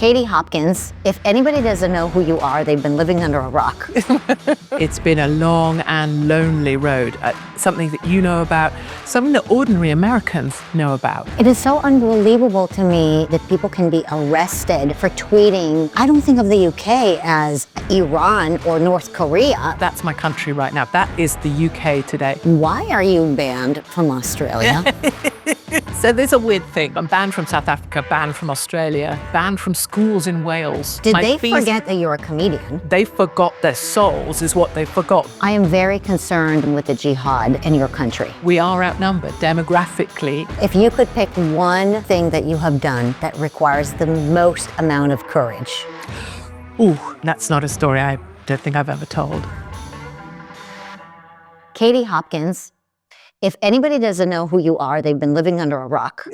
Katie Hopkins. If anybody doesn't know who you are, they've been living under a rock. It's been a long and lonely road. Something that you know about, something that ordinary Americans know about. It is so unbelievable to me that people can be arrested for tweeting. I don't think of the UK as Iran or North Korea. That's my country right now. That is the UK today. Why are you banned from Australia? So there's a weird thing. I'm banned from South Africa, banned from Australia, banned from schools in Wales. Did they forget that you're a comedian? They forgot their souls is what they forgot. I am very concerned with the jihad in your country. We are outnumbered demographically. If you could pick one thing that you have done that requires the most amount of courage. Ooh, that's not a story I don't think I've ever told. Katie Hopkins. If anybody doesn't know who you are, they've been living under a rock.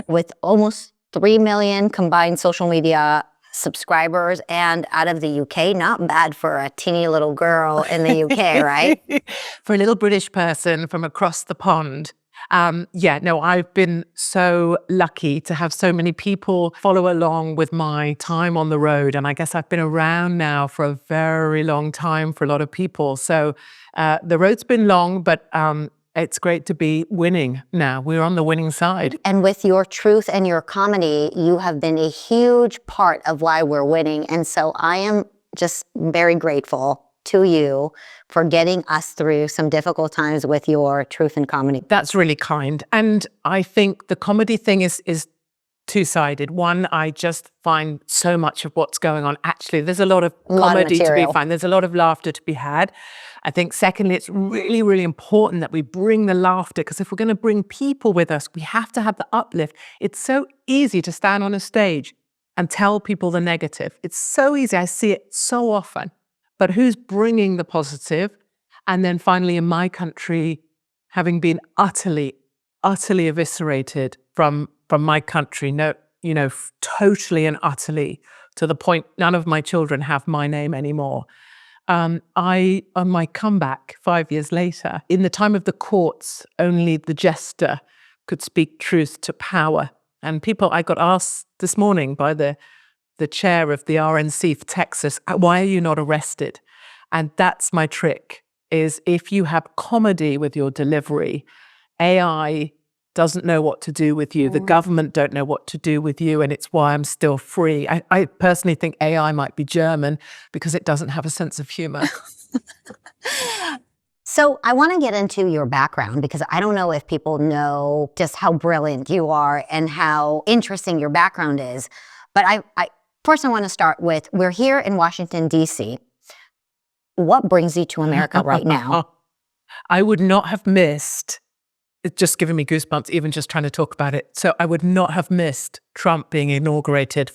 With almost 3 million combined social media subscribers and out of the UK, not bad for a teeny little girl in the UK, right? For a little British person from across the pond. I've been so lucky to have so many people follow along with my time on the road. And I guess I've been around now for a very long time for a lot of people. So the road's been long, but it's great to be winning now. We're on the winning side. And with your truth and your comedy, you have been a huge part of why we're winning. And so I am just very grateful to you for getting us through some difficult times with your truth and comedy. That's really kind. And I think the comedy thing is two-sided. One, I just find so much of what's going on. Actually, there's a lot of comedy to be found. There's a lot of laughter to be had. I think secondly, it's really, really important that we bring the laughter, because if we're going to bring people with us, we have to have the uplift. It's so easy to stand on a stage and tell people the negative. It's so easy. I see it so often. But who's bringing the positive? And then finally, in my country, having been utterly, utterly eviscerated from my country, totally and utterly, to the point none of my children have my name anymore. On my comeback 5 years later, in the time of the courts, only the jester could speak truth to power. And I got asked this morning by the chair of the RNC for Texas, why are you not arrested? And that's my trick, is if you have comedy with your delivery, AI doesn't know what to do with you. The government don't know what to do with you, and it's why I'm still free. I personally think AI might be German because it doesn't have a sense of humor. So I want to get into your background, because I don't know if people know just how brilliant you are and how interesting your background is. But first I want to start with, we're here in Washington, D.C. What brings you to America right now? I would not have missed, it's just giving me goosebumps even just trying to talk about it. So I would not have missed Trump being inaugurated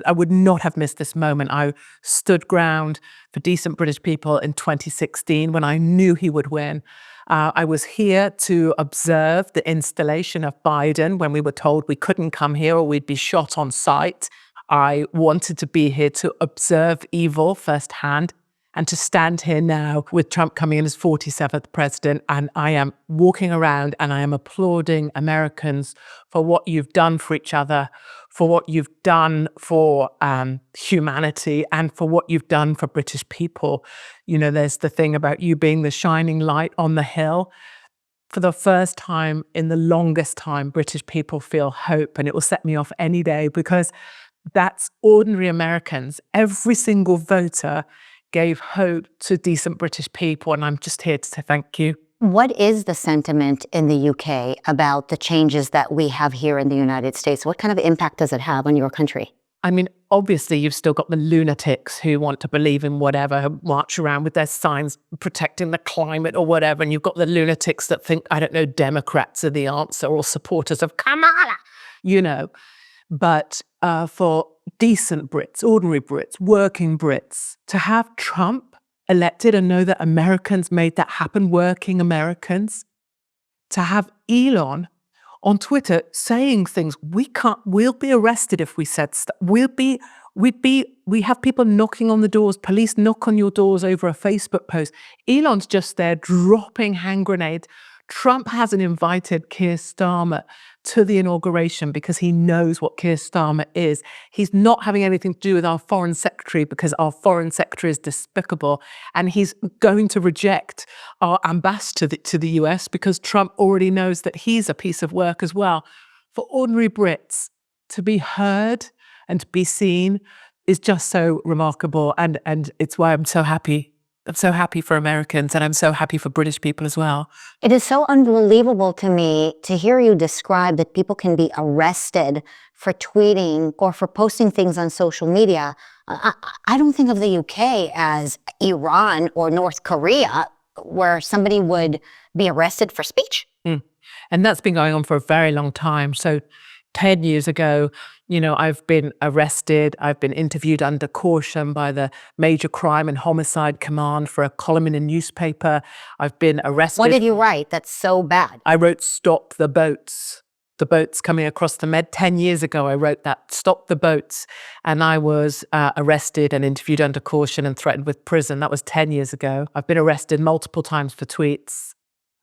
I would not have missed this moment. I stood ground for decent British people in 2016 when I knew he would win. I was here to observe the installation of Biden when we were told we couldn't come here or we'd be shot on sight. I wanted to be here to observe evil firsthand, and to stand here now with Trump coming in as 47th president, and I am walking around and I am applauding Americans for what you've done for each other, for what you've done for humanity, and for what you've done for British people. There's the thing about you being the shining light on the hill. For the first time in the longest time, British people feel hope, and it will set me off any day, because that's ordinary Americans. Every single voter gave hope to decent British people, and I'm just here to say thank you. What is the sentiment in the UK about the changes that we have here in the United States? What kind of impact does it have on your country? I mean, obviously, you've still got the lunatics who want to believe in whatever, who march around with their signs protecting the climate or whatever, and you've got the lunatics that think, Democrats are the answer, or supporters of Kamala, But for decent Brits, ordinary Brits, working Brits, to have Trump elected and know that Americans made that happen, working Americans, to have Elon on Twitter saying things, we'll be arrested if we said stuff. We have people knocking on the doors, police knock on your doors over a Facebook post. Elon's just there dropping hand grenades, Trump hasn't invited Keir Starmer to the inauguration because he knows what Keir Starmer is. He's not having anything to do with our foreign secretary because our foreign secretary is despicable. And he's going to reject our ambassador to the US because Trump already knows that he's a piece of work as well. For ordinary Brits to be heard and to be seen is just so remarkable. And it's why I'm so happy. I'm so happy for Americans, and I'm so happy for British people as well. It is so unbelievable to me to hear you describe that people can be arrested for tweeting or for posting things on social media. I don't think of the UK as Iran or North Korea, where somebody would be arrested for speech. And that's been going on for a very long time. So 10 years ago, I've been arrested. I've been interviewed under caution by the Major Crime and Homicide Command for a column in a newspaper. I've been arrested. What did you write that's so bad? I wrote "Stop the Boats." The boats coming across the Med. 10 years ago, I wrote that, "Stop the Boats." And I was arrested and interviewed under caution and threatened with prison. That was 10 years ago. I've been arrested multiple times for tweets.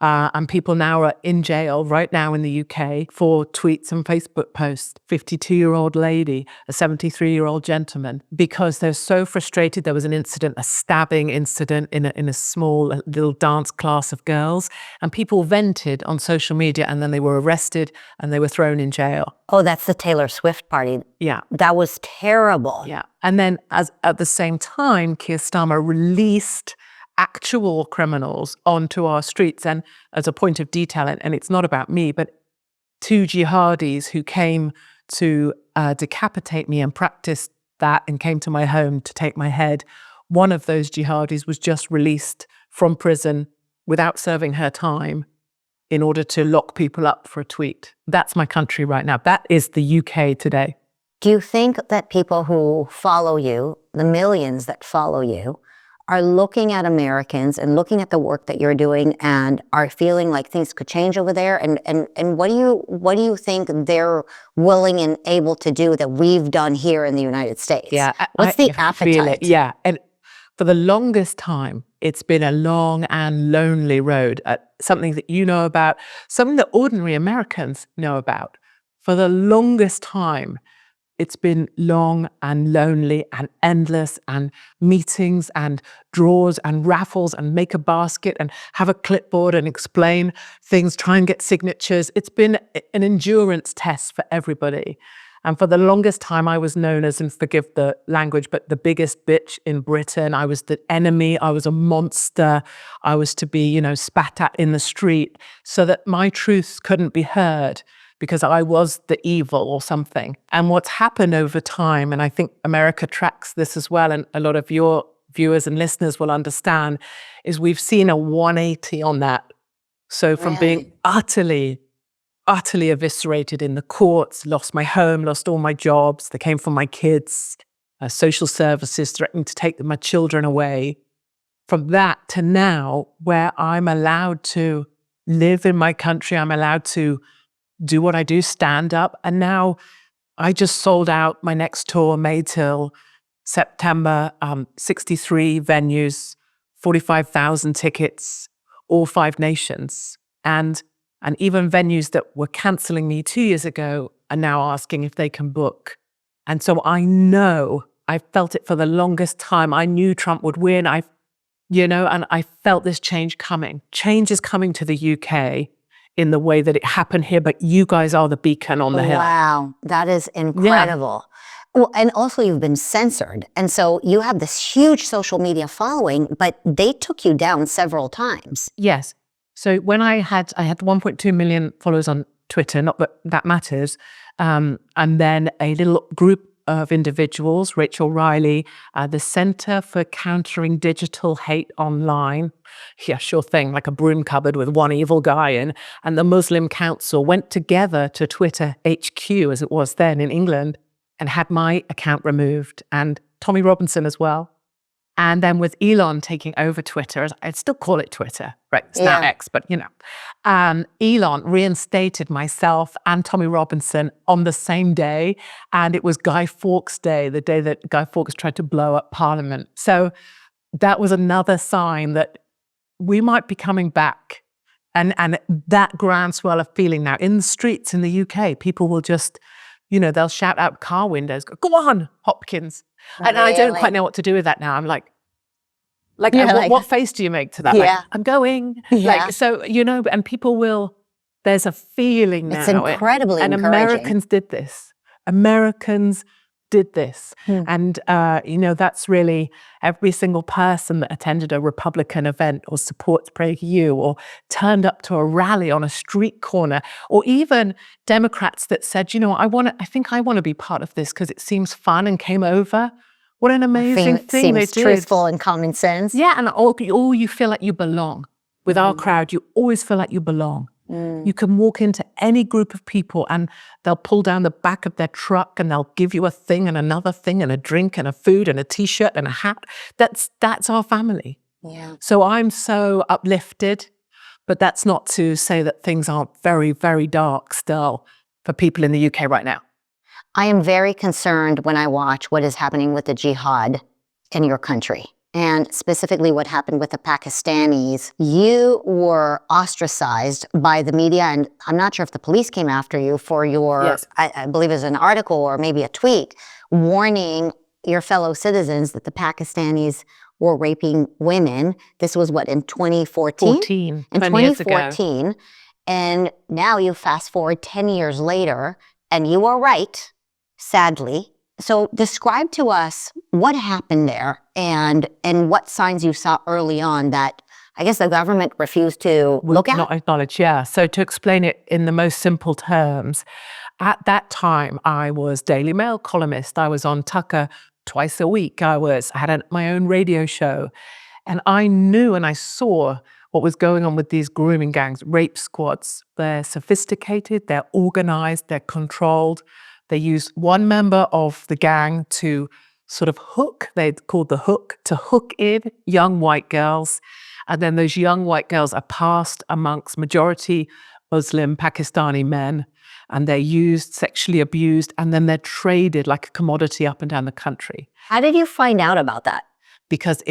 And people now are in jail right now in the UK for tweets and Facebook posts. 52-year-old lady, a 73-year-old gentleman, because they're so frustrated. There was an incident, a stabbing incident in a small little dance class of girls, and people vented on social media, and then they were arrested and they were thrown in jail. Oh, that's the Taylor Swift party. Yeah. That was terrible. Yeah. And then at the same time, Keir Starmer released actual criminals onto our streets. And as a point of detail, and it's not about me, but 2 jihadis who came to decapitate me and practiced that and came to my home to take my head. One of those jihadis was just released from prison without serving her time in order to lock people up for a tweet. That's my country right now. That is the UK today. Do you think that people who follow you, the millions that follow you, are looking at Americans and looking at the work that you're doing and are feeling like things could change over there? And what do you think they're willing and able to do that we've done here in the United States? Yeah, what's the appetite? Feel it. Yeah, and for the longest time, it's been a long and lonely road. Something that you know about, something that ordinary Americans know about. For the longest time, it's been long and lonely and endless, and meetings and draws and raffles and make a basket and have a clipboard and explain things, try and get signatures. It's been an endurance test for everybody. And for the longest time, I was known as, and forgive the language, but the biggest bitch in Britain. I was the enemy. I was a monster. I was to be, spat at in the street so that my truths couldn't be heard, because I was the evil or something. And what's happened over time, and I think America tracks this as well, and a lot of your viewers and listeners will understand, is we've seen a 180 on that. So from being utterly eviscerated in the courts, lost my home, lost all my jobs, they came for my kids, social services threatening to take my children away, from that to now, where I'm allowed to live in my country, I'm allowed to do what I do, stand up. And now I just sold out my next tour, May till September, 63 venues, 45,000 tickets, all 5 nations. And even venues that were canceling me 2 years ago are now asking if they can book. And so I know, I felt it for the longest time. I knew Trump would win. And I felt this change coming. Change is coming to the UK in the way that it happened here, but you guys are the beacon on the hill. Wow, that is incredible. Yeah. Well, and also you've been censored. And so you have this huge social media following, but they took you down several times. Yes. So when I had 1.2 million followers on Twitter, not that that matters, and then a little group of individuals, Rachel Riley, the Center for Countering Digital Hate Online, yeah, sure thing, like a broom cupboard with one evil guy in, and the Muslim Council went together to Twitter HQ, as it was then in England, and had my account removed, and Tommy Robinson as well. And then with Elon taking over Twitter, I'd still call it Twitter, right? It's now X, but Elon reinstated myself and Tommy Robinson on the same day. And it was Guy Fawkes Day, the day that Guy Fawkes tried to blow up Parliament. So that was another sign that we might be coming back And that groundswell of feeling now in the streets in the UK, people will just, they'll shout out car windows, go on, Hopkins. And I don't quite know what to do with that now. I'm like, what face do you make to that? Yeah. Like, I'm going. Yeah. And people will, there's a feeling now. It's incredibly and encouraging. Americans did this. Americans did this. And, that's really every single person that attended a Republican event or supports PragerU or turned up to a rally on a street corner, or even Democrats that said, I think I want to be part of this because it seems fun, and came over. What an amazing thing they did. Seems truthful and common sense. Yeah, and you feel like you belong. With our crowd, you always feel like you belong. You can walk into any group of people and they'll pull down the back of their truck and they'll give you a thing and another thing and a drink and a food and a T-shirt and a hat. That's our family. Yeah. So I'm so uplifted, but that's not to say that things aren't very, very dark still for people in the UK right now. I am very concerned when I watch what is happening with the jihad in your country. And specifically what happened with the Pakistanis. You were ostracized by the media, and I'm not sure if the police came after you for your, yes. I believe it was an article or maybe a tweet, warning your fellow citizens that the Pakistanis were raping women. This was what, in 2014? In 2014. And now you fast forward 10 years later, and you are right, sadly. So describe to us what happened there and what signs you saw early on that I guess the government refused to look at? Not acknowledge, yeah. So to explain it in the most simple terms, at that time I was Daily Mail columnist. I was on Tucker twice a week. I had my own radio show. And I knew and I saw what was going on with these grooming gangs, rape squads. They're sophisticated, they're organized, they're controlled. They use one member of the gang to sort of hook, they called the hook, to hook in young white girls. And then those young white girls are passed amongst majority Muslim Pakistani men. And they're used, sexually abused, and then they're traded like a commodity up and down the country. How did you find out about that? Because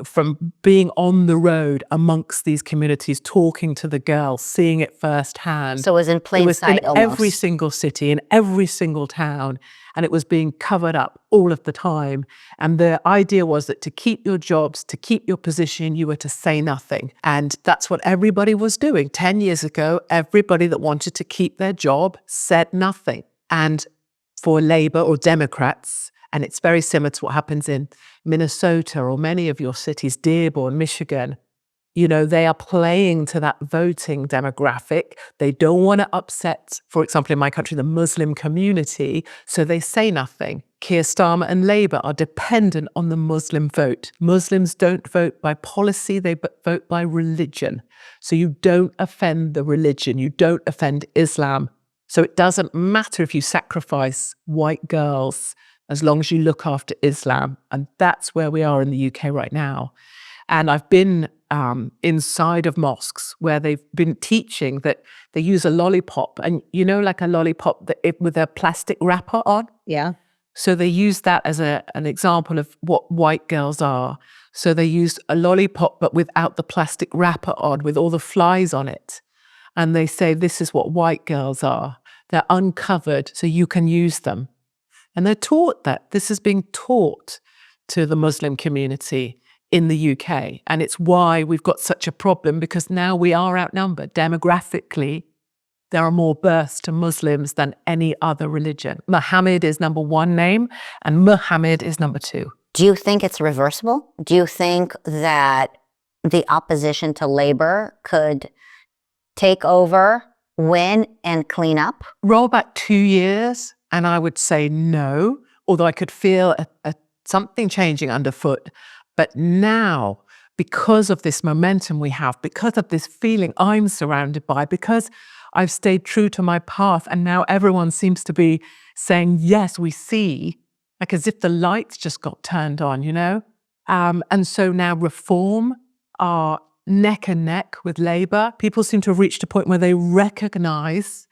from being on the road amongst these communities, talking to the girls, seeing it firsthand. So it was in plain sight almost. Every single city, in every single town, and it was being covered up all of the time. And the idea was that to keep your jobs, to keep your position, you were to say nothing. And that's what everybody was doing. 10 years ago, everybody that wanted to keep their job said nothing. And for Labour or Democrats, and it's very similar to what happens in Minnesota or many of your cities, Dearborn, Michigan, they are playing to that voting demographic. They don't want to upset, for example, in my country, the Muslim community, so they say nothing. Keir Starmer and Labour are dependent on the Muslim vote. Muslims don't vote by policy, they vote by religion. So you don't offend the religion, you don't offend Islam. So it doesn't matter if you sacrifice white girls as long as you look after Islam. And that's where we are in the UK right now. And I've been inside of mosques where they've been teaching that they use a lollipop, and like a lollipop with a plastic wrapper on? Yeah. So they use that as an example of what white girls are. So they use a lollipop but without the plastic wrapper on, with all the flies on it. And they say this is what white girls are. They're uncovered so you can use them. And they're taught that. This is being taught to the Muslim community in the UK. And it's why we've got such a problem, because now we are outnumbered. Demographically, there are more births to Muslims than any other religion. Muhammad is number one name and Muhammad is number two. Do you think it's reversible? Do you think that the opposition to Labour could take over, win, and clean up? Roll back 2 years, and I would say no, although I could feel something changing underfoot. But now, because of this momentum we have, because of this feeling I'm surrounded by, because I've stayed true to my path, and now everyone seems to be saying, yes, we see, like as if the lights just got turned on, And so now Reform are neck and neck with Labour. People seem to have reached a point where they recognise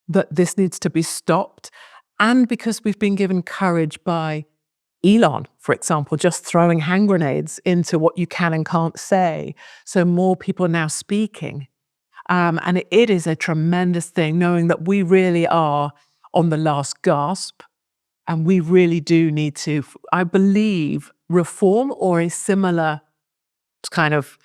that this needs to be stopped. And because we've been given courage by Elon, for example, just throwing hand grenades into what you can and can't say. So more people are now speaking. And it is a tremendous thing knowing that we really are on the last gasp. And we really do need to, I believe, reform or a similar kind of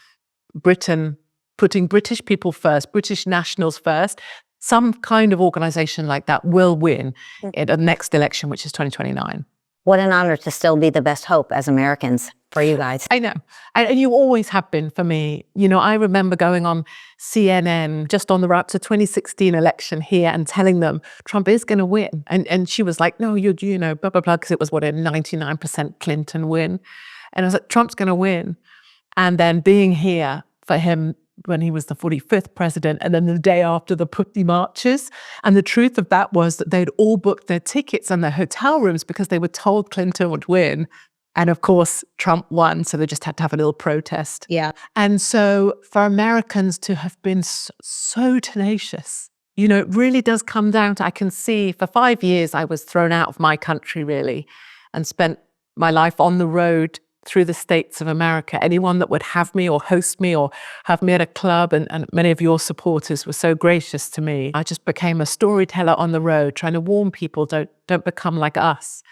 Britain, putting British people first, British nationals first, some kind of organization like that will win in the next election, which is 2029. What an honor to still be the best hope as Americans for you guys. I know. And you always have been for me. You know, I remember going on CNN just on the run to 2016 election here and telling them Trump is going to win. And she was like, no, you know, blah, blah, blah, because it was what, a 99% Clinton win. And I was like, Trump's going to win. And then being here for him when he was the 45th president, and then the day after the Putney marches. And the truth of that was that they'd all booked their tickets and their hotel rooms because they were told Clinton would win. And of course, Trump won, so they just had to have a little protest. Yeah. And so for Americans to have been so tenacious, you know, it really does come down to, I can see for 5 years I was thrown out of my country really and spent my life on the road through the states of America. Anyone that would have me or host me or have me at a club, and many of your supporters were so gracious to me. I just became a storyteller on the road, trying to warn people, don't become like us.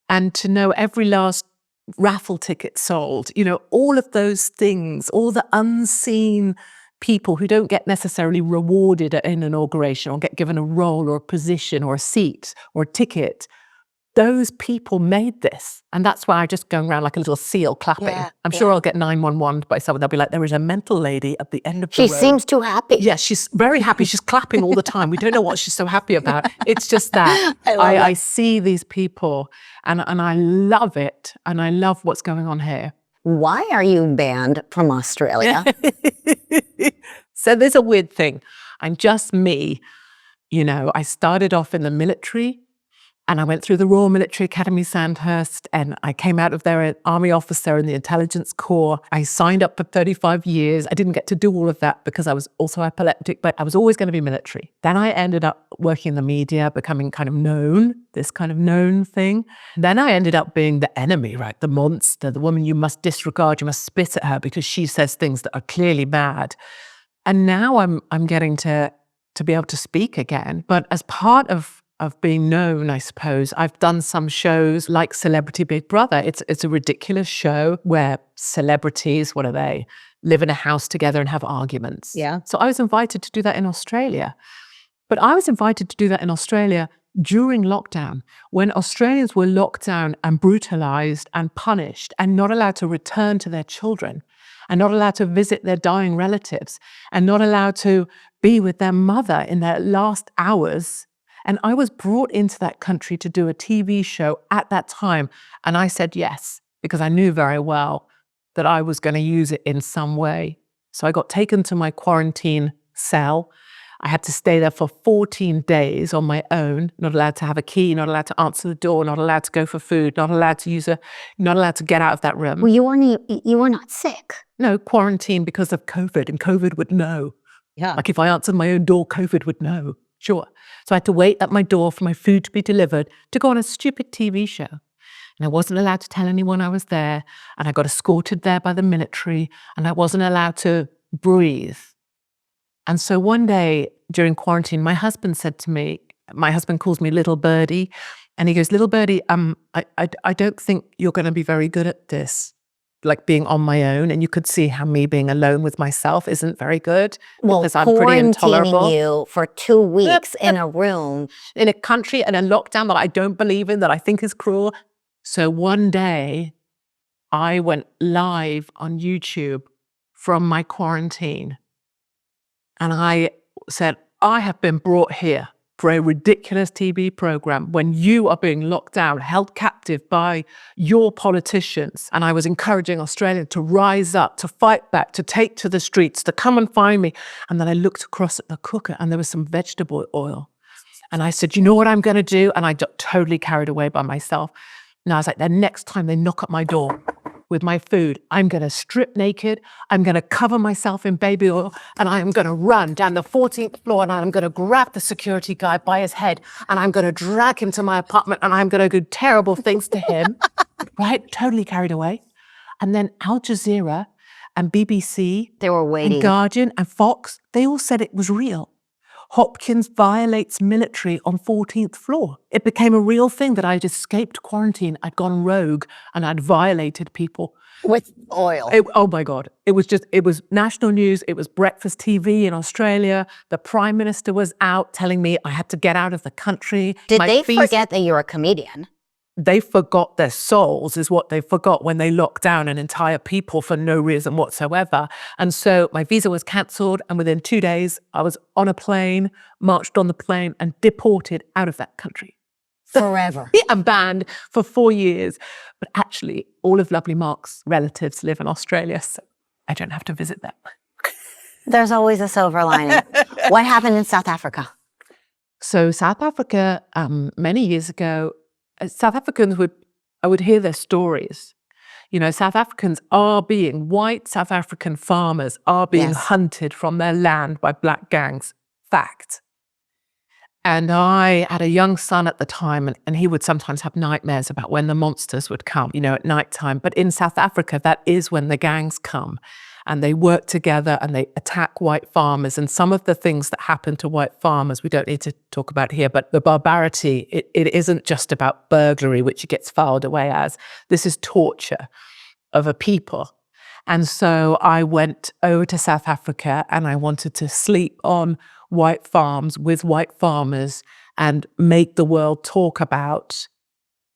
And to know every last raffle ticket sold, you know, all of those things, all the unseen people who don't get necessarily rewarded at an inauguration or get given a role or a position or a seat or a ticket. Those people made this. And that's why I'm just going around like a little seal clapping. Yeah, I'm sure I'll get 911 by someone. They'll be like, there is a mental lady at the end of the road. She seems too happy. Yeah, she's very happy. She's clapping all the time. We don't know what she's so happy about. It's just that. I see these people and I love it. And I love what's going on here. Why are you banned from Australia? So there's a weird thing. I'm just me. You know, I started off in the military. And I went through the Royal Military Academy, Sandhurst, and I came out of there an Army officer in the Intelligence Corps. I signed up for 35 years. I didn't get to do all of that because I was also epileptic, but I was always going to be military. Then I ended up working in the media, becoming kind of known, this kind of known thing. Then I ended up being the enemy, right? The monster, the woman you must disregard, you must spit at her because she says things that are clearly bad. And now I'm getting to be able to speak again. But as part of being known, I suppose, I've done some shows like Celebrity Big Brother. It's a ridiculous show where celebrities, what are they, live in a house together and have arguments. Yeah. So I was invited to do that in Australia. But I was invited to do that in Australia during lockdown, when Australians were locked down and brutalized and punished and not allowed to return to their children and not allowed to visit their dying relatives and not allowed to be with their mother in their last hours. And I was brought into that country to do a TV show at that time. And I said yes, because I knew very well that I was going to use it in some way. So I got taken to my quarantine cell. I had to stay there for 14 days on my own, not allowed to have a key, not allowed to answer the door, not allowed to go for food, not allowed to not allowed to get out of that room. Well, you were not sick. No, quarantine because of COVID, and COVID would know. Yeah. Like if I answered my own door, COVID would know. Sure. So I had to wait at my door for my food to be delivered to go on a stupid TV show. And I wasn't allowed to tell anyone I was there. And I got escorted there by the military. And I wasn't allowed to breathe. And so one day during quarantine, my husband said to me, my husband calls me Little Birdie. And he goes, Little Birdie, I don't think you're going to be very good at this. Like being on my own, and you could see how me being alone with myself isn't very good. Well, because I'm pretty intolerable. Quarantining you for 2 weeks in a room. In a country and a lockdown that I don't believe in, that I think is cruel. So one day, I went live on YouTube from my quarantine. And I said, I have been brought here for a ridiculous TV program when you are being locked down, held captive by your politicians. And I was encouraging Australians to rise up, to fight back, to take to the streets, to come and find me. And then I looked across at the cooker and there was some vegetable oil. And I said, you know what I'm going to do? And I got totally carried away by myself. And I was like, the next time they knock at my door with my food, I'm going to strip naked, I'm going to cover myself in baby oil, and I am going to run down the 14th floor, and I'm going to grab the security guy by his head, and I'm going to drag him to my apartment, and I'm going to do terrible things to him, right? Totally carried away. And then Al Jazeera and BBC, They were waiting. and Guardian and Fox, they all said it was real. Hopkins violates military on 14th floor. It became a real thing that I'd escaped quarantine, I'd gone rogue, and I'd violated people. With oil. Oh my God. It was national news. It was breakfast TV in Australia. The Prime Minister was out telling me I had to get out of the country. Did they forget that you're a comedian? They forgot their souls is what they forgot when they locked down an entire people for no reason whatsoever. And so my visa was cancelled, and within 2 days I was on a plane, marched on the plane and deported out of that country. Forever. Yeah, and banned for 4 years. But actually, all of lovely Mark's relatives live in Australia, so I don't have to visit them. There's always a silver lining. What happened in South Africa? So South Africa, many years ago, South Africans I would hear their stories. You know, white South African farmers are being hunted from their land by black gangs. Fact. And I had a young son at the time, and he would sometimes have nightmares about when the monsters would come, you know, at nighttime. But in South Africa, that is when the gangs come, and they work together and they attack white farmers. And some of the things that happen to white farmers, we don't need to talk about here, but the barbarity, it isn't just about burglary, which it gets filed away as. This is torture of a people. And so I went over to South Africa and I wanted to sleep on white farms with white farmers and make the world talk about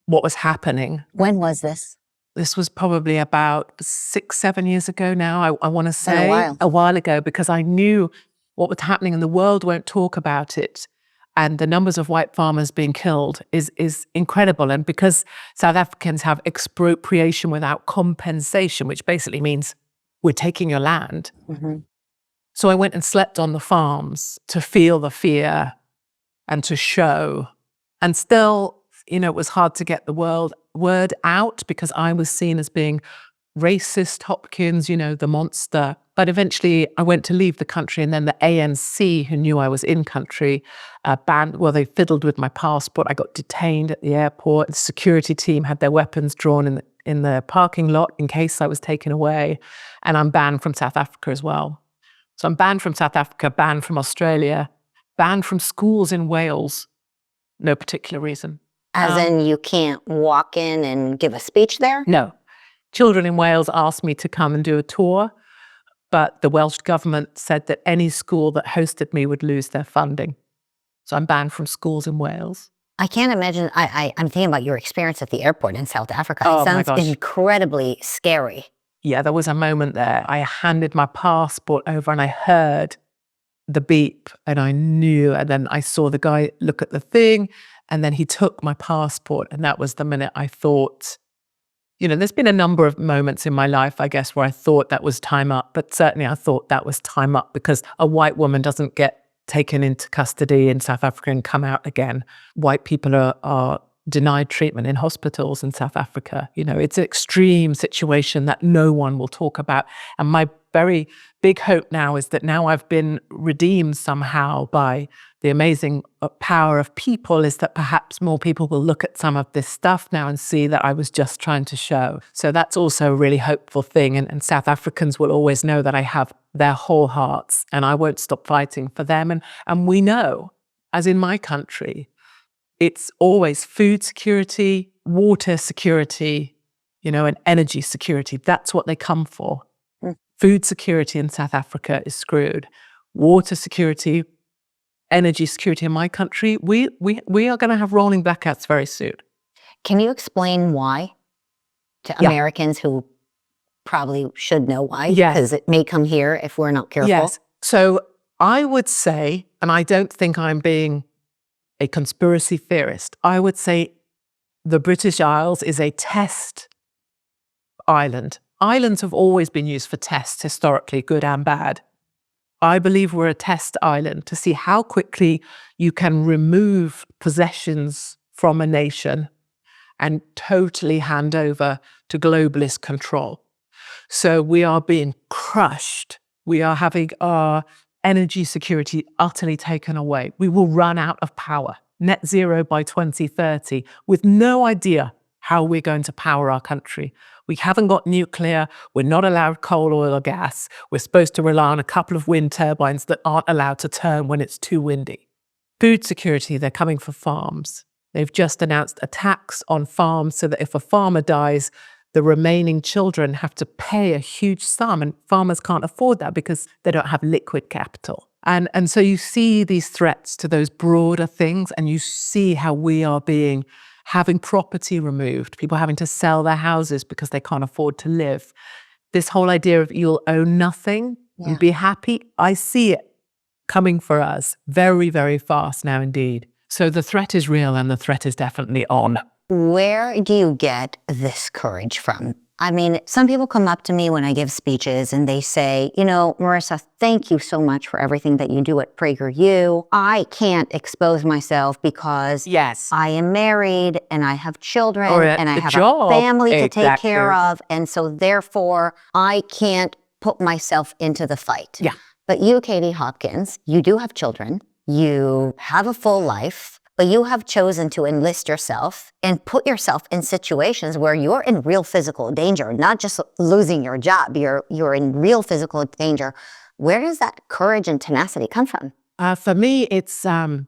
what was happening. When was this? This was probably about 6-7 years ago now, I want to say. A while ago, because I knew what was happening and the world won't talk about it. And the numbers of white farmers being killed is incredible. And because South Africans have expropriation without compensation, which basically means we're taking your land. Mm-hmm. So I went and slept on the farms to feel the fear and to show. And still, you know, it was hard to get the word out because I was seen as being racist, Hopkins, you know, the monster. But eventually I went to leave the country, and then the ANC, who knew I was in country, they fiddled with my passport. I got detained at the airport. The security team had their weapons drawn in the parking lot in case I was taken away. And I'm banned from South Africa as well. So I'm banned from South Africa, banned from Australia, banned from schools in Wales. No particular reason. As in you can't walk in and give a speech there? No. Children in Wales asked me to come and do a tour, but the Welsh government said that any school that hosted me would lose their funding. So I'm banned from schools in Wales. I can't imagine. I'm thinking about your experience at the airport in South Africa. Oh, it sounds my gosh. Incredibly scary. Yeah, there was a moment there. I handed my passport over and I heard the beep and I knew, and then I saw the guy look at the thing and then he took my passport, and that was the minute I thought, you know, there's been a number of moments in my life, I guess, where I thought that was time up, but certainly I thought that was time up because a white woman doesn't get taken into custody in South Africa and come out again. White people are denied treatment in hospitals in South Africa. You know, it's an extreme situation that no one will talk about. And my very big hope now is that now I've been redeemed somehow by the amazing power of people, is that perhaps more people will look at some of this stuff now and see that I was just trying to show. So that's also a really hopeful thing. And South Africans will always know that I have their whole hearts and I won't stop fighting for them. And we know, as in my country, it's always food security, water security, you know, and energy security. That's what they come for. Food security in South Africa is screwed. Water security, energy security in my country, we are going to have rolling blackouts very soon. Can you explain why to Americans who probably should know why? Yes. Because it may come here if we're not careful. Yes. So I would say, and I don't think I'm being a conspiracy theorist, I would say the British Isles is a test island. Islands have always been used for tests historically, good and bad. I believe we're a test island to see how quickly you can remove possessions from a nation and totally hand over to globalist control. So we are being crushed. We are having our energy security utterly taken away. We will run out of power, net zero by 2030, with no idea how we're going to power our country. We haven't got nuclear. We're not allowed coal, oil, or gas. We're supposed to rely on a couple of wind turbines that aren't allowed to turn when it's too windy. Food security, they're coming for farms. They've just announced a tax on farms so that if a farmer dies, the remaining children have to pay a huge sum, and farmers can't afford that because they don't have liquid capital. And so you see these threats to those broader things, and you see how we are having property removed, people having to sell their houses because they can't afford to live. This whole idea of you'll own nothing and be happy, I see it coming for us very, very fast now indeed. So the threat is real, and the threat is definitely on. Where do you get this courage from? I mean, some people come up to me when I give speeches and they say, you know, Marissa, thank you so much for everything that you do at PragerU. I can't expose myself because I am married and I have children and I have a family to take care of. And so therefore, I can't put myself into the fight. Yeah. But you, Katie Hopkins, you do have children. You have a full life. But you have chosen to enlist yourself and put yourself in situations where you're in real physical danger, not just losing your job. You're in real physical danger. Where does that courage and tenacity come from? For me, it's a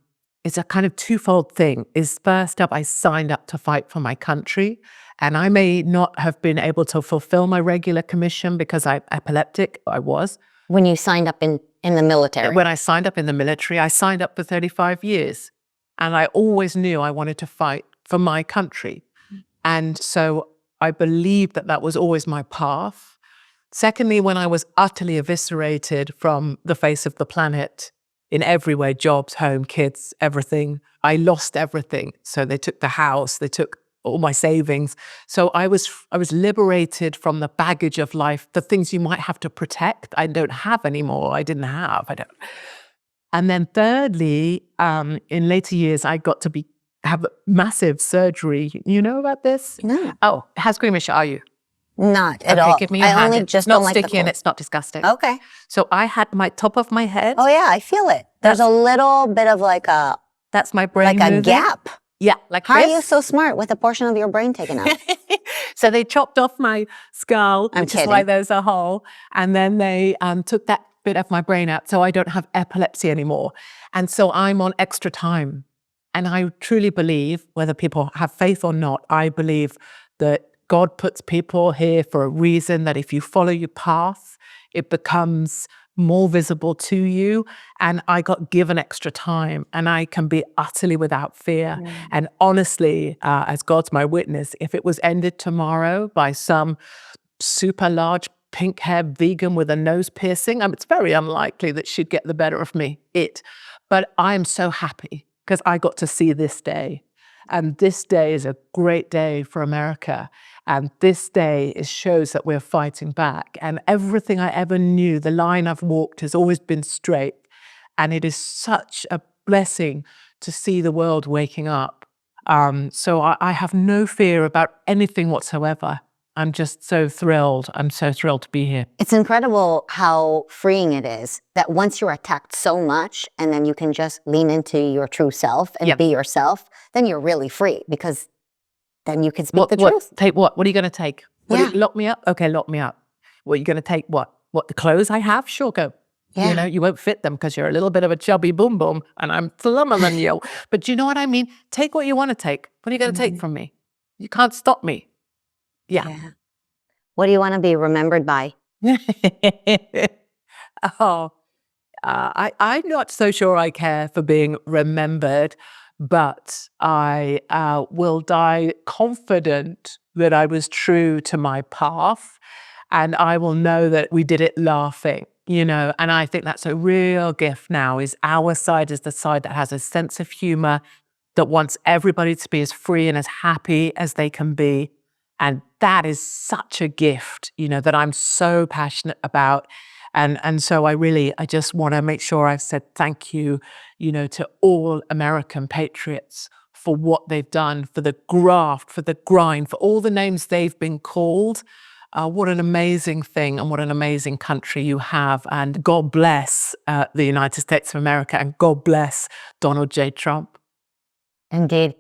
kind of twofold thing. First up, I signed up to fight for my country, and I may not have been able to fulfill my regular commission because I'm epileptic. I was. When you signed up in the military? When I signed up in the military, I signed up for 35 years. And I always knew I wanted to fight for my country. And so I believed that that was always my path. Secondly, when I was utterly eviscerated from the face of the planet in every way, jobs, home, kids, everything, I lost everything. So they took the house, they took all my savings. So I was liberated from the baggage of life, the things you might have to protect. I don't have anymore. I didn't have. I don't. And then thirdly, in later years, I got to have massive surgery. You know about this? No. Oh, how squeamish are you? Not at all. Give me your hand. Only just not don't like sticky and it's not disgusting. Okay. So I had my top of my head. Oh yeah, I feel it. There's a little bit of that's my brain like a moving. Gap. Yeah, like How this. are you so smart with a portion of your brain taken out? So they chopped off my skull, which is why there's a hole, and then they took that bit of my brain out, so I don't have epilepsy anymore. And so I'm on extra time. And I truly believe, whether people have faith or not, I believe that God puts people here for a reason, that if you follow your path, it becomes more visible to you. And I got given extra time, and I can be utterly without fear. And honestly, as God's my witness, if it was ended tomorrow by some super large pink-haired vegan with a nose piercing, it's very unlikely that she'd get the better of me. But I'm so happy because I got to see this day. And this day is a great day for America. And this day shows that we're fighting back. And everything I ever knew, the line I've walked has always been straight. And it is such a blessing to see the world waking up. So I have no fear about anything whatsoever. I'm just so thrilled. I'm so thrilled to be here. It's incredible how freeing it is that once you're attacked so much and then you can just lean into your true self and be yourself, then you're really free because then you can speak the truth. Take what? What are you going to take? Lock me up? Okay, lock me up. What are you going to take? What? The clothes I have? Sure, go. You know, you won't fit them because you're a little bit of a chubby boom boom and I'm slimmer than you. But do you know what I mean? Take what you want to take. What are you going to take from me? You can't stop me. Yeah. What do you want to be remembered by? I'm not so sure I care for being remembered, but I will die confident that I was true to my path, and I will know that we did it laughing, you know, and I think that's a real gift now, is our side is the side that has a sense of humor, that wants everybody to be as free and as happy as they can be. And that is such a gift, you know, that I'm so passionate about. And so I just want to make sure I've said thank you, you know, to all American patriots for what they've done, for the graft, for the grind, for all the names they've been called. What an amazing thing and what an amazing country you have. And God bless the United States of America, and God bless Donald J. Trump. Indeed.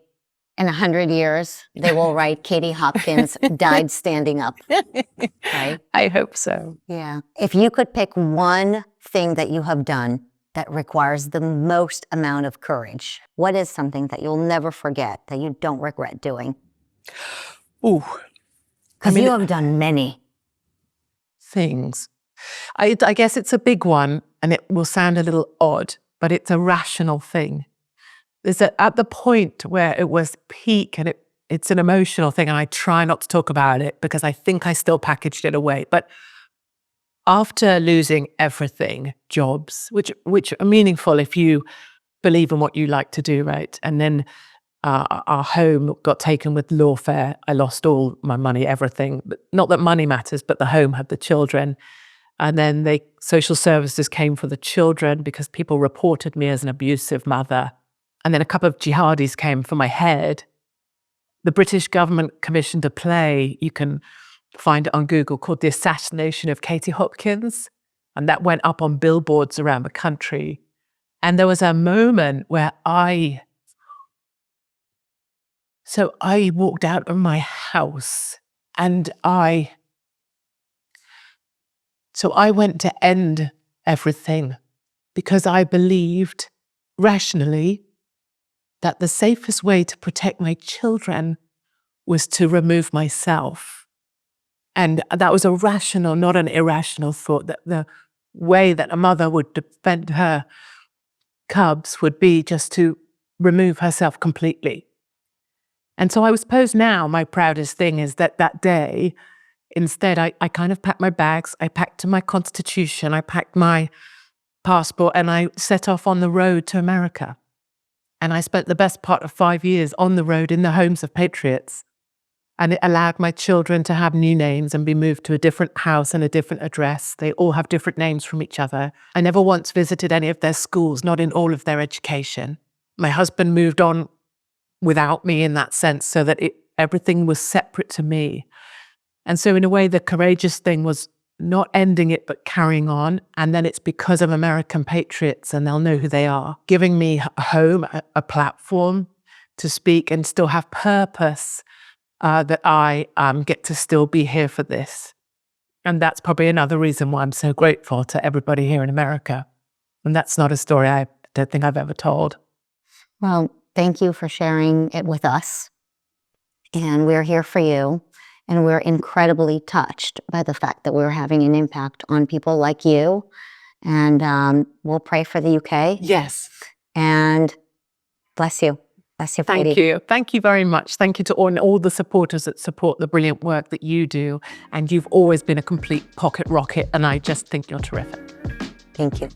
In 100 years, they will write Katie Hopkins died standing up, right? I hope so. Yeah. If you could pick one thing that you have done that requires the most amount of courage, what is something that you'll never forget, that you don't regret doing? Ooh. Because you have done many things. I guess it's a big one, and it will sound a little odd, but it's a rational thing. There's at the point where it was peak, and it's an emotional thing, and I try not to talk about it because I think I still packaged it away. But after losing everything, jobs, which are meaningful if you believe in what you like to do, right? And then our home got taken with lawfare. I lost all my money, everything. But not that money matters, but the home had the children. And then social services came for the children because people reported me as an abusive mother. And then a couple of jihadis came for my head. The British government commissioned a play, you can find it on Google, called The Assassination of Katie Hopkins. And that went up on billboards around the country. And there was a moment where I walked out of my house and I went to end everything because I believed rationally that the safest way to protect my children was to remove myself. And that was a rational, not an irrational thought, that the way that a mother would defend her cubs would be just to remove herself completely. And so I suppose now my proudest thing is that day, instead, I kind of packed my bags, I packed my constitution, I packed my passport, and I set off on the road to America. And I spent the best part of 5 years on the road in the homes of patriots. And it allowed my children to have new names and be moved to a different house and a different address. They all have different names from each other. I never once visited any of their schools, not in all of their education. My husband moved on without me in that sense, so that everything was separate to me. And so in a way, the courageous thing was not ending it, but carrying on. And then it's because of American patriots, and they'll know who they are, giving me a home, a platform to speak and still have purpose, that I get to still be here for this. And that's probably another reason why I'm so grateful to everybody here in America. And that's not a story I don't think I've ever told. Well, thank you for sharing it with us. And we're here for you. And we're incredibly touched by the fact that we're having an impact on people like you. And we'll pray for the UK. Yes. And bless you. Bless you, Katie. Thank you. Thank you very much. Thank you to all the supporters that support the brilliant work that you do. And you've always been a complete pocket rocket. And I just think you're terrific. Thank you.